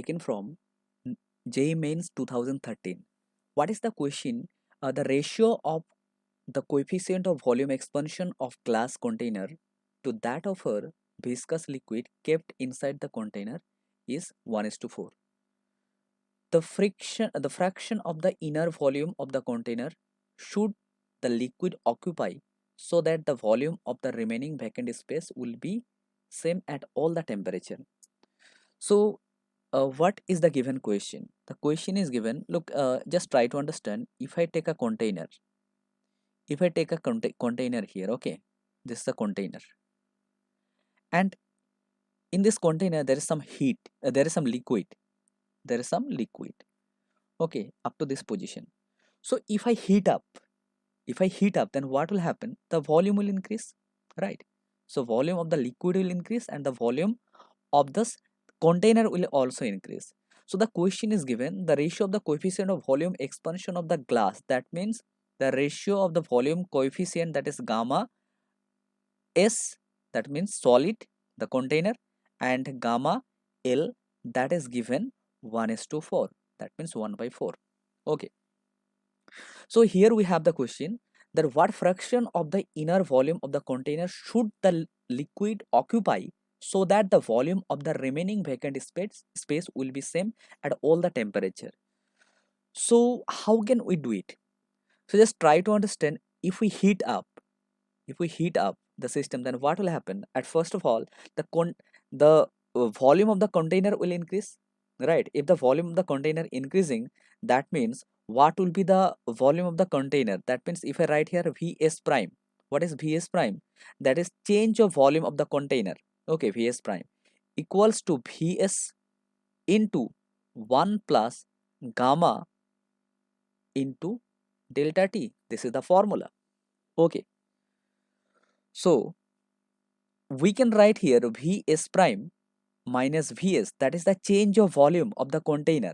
taken from JEE Mains 2013. What is the question? The ratio of the coefficient of volume expansion of glass container to that of a viscous liquid kept inside the container is 1:4. The fraction of the inner volume of the container should the liquid occupy so that the volume of the remaining vacant space will be same at all the temperature. So what is the given question? The question is given, look, just try to understand. If I take a container, if I take a container here, okay, this is a container, and in this container there is some heat, there is some liquid, there is some liquid, okay, up to this position. So if I heat up, then what will happen? The volume will increase, right? So volume of the liquid will increase and the volume of this container will also increase. So the question is given the ratio of the coefficient of volume expansion of the glass. That means the ratio of the volume coefficient, that is gamma S, that means solid, the container, and gamma L, that is given 1:4. That means 1/4. Okay. So here we have the question that what fraction of the inner volume of the container should the liquid occupy so that the volume of the remaining vacant space will be same at all the temperature. So how can we do it? So just try to understand. If we heat up the system, then what will happen? At first of all, the volume of the container will increase, right? If the volume of the container increasing, that means what will be the volume of the container? That means if I write here Vs prime, what is Vs prime? That is change of volume of the container. Okay, Vs prime equals to Vs into 1 plus gamma into delta T. This is the formula. Okay, so we can write here Vs prime minus Vs, that is the change of volume of the container,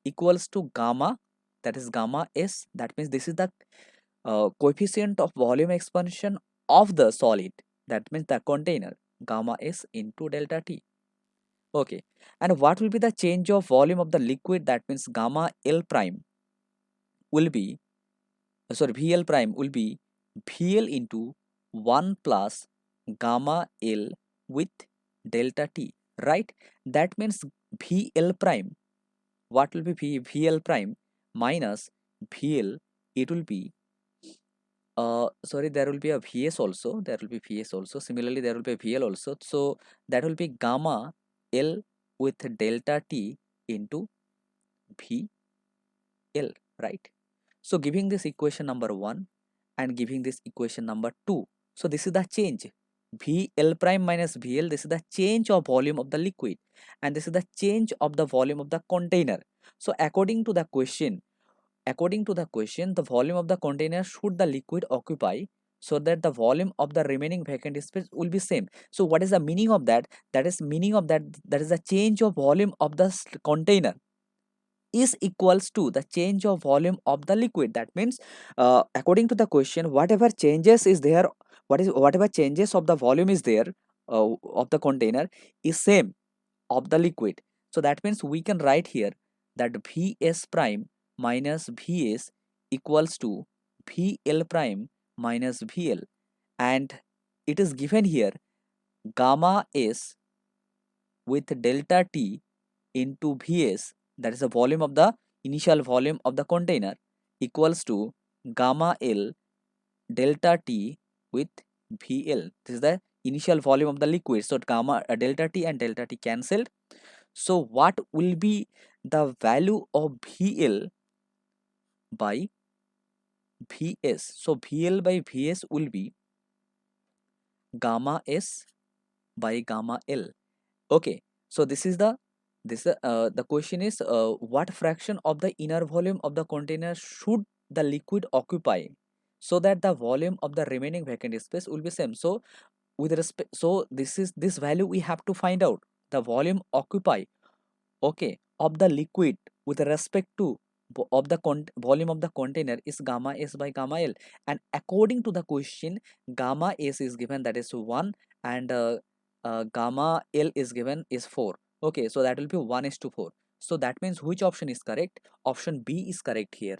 equals to gamma, that is gamma S, that means this is the coefficient of volume expansion of the solid, that means the container, gamma S into delta T. Okay, and what will be the change of volume of the liquid? That means gamma L prime will be, VL prime will be VL into 1 plus gamma L with delta T, right? That means VL prime, what will be VL prime minus VL, it will be, there will be a Vs also, there will be Vs also, similarly there will be a VL also, so that will be gamma L with delta T into VL, right? So giving this equation number 1 and giving this equation number 2, so this is the change, VL prime minus VL, this is the change of volume of the liquid and this is the change of the volume of the container. So according to the question, the volume of the container should the liquid occupy so that the volume of the remaining vacant space will be same. So what is the meaning of that? That is meaning of that is the change of volume of the container is equals to the change of volume of the liquid. That means according to the question, whatever changes is there, whatever changes of the volume is there of the container is same of the liquid. So that means we can write here that Vs prime minus Vs equals to Vl prime minus Vl, and it is given here gamma S with delta T into Vs, that is the volume of the initial volume of the container, equals to gamma L delta T with Vl. This is the initial volume of the liquid. So gamma delta T and delta T cancelled. So what will be the value of Vl by Vs? So Vl by Vs will be gamma S by gamma L. Okay, so this is the question is what fraction of the inner volume of the container should the liquid occupy so that the volume of the remaining vacant space will be same. So with respect, so this value we have to find out the volume occupy, okay, of the liquid with respect to of the volume of the container is gamma S by gamma L, and according to the question gamma S is given, that is 1, and gamma L is given is 4. Okay, so that will be 1 is to 4. So that means which option is correct? Option B is correct here.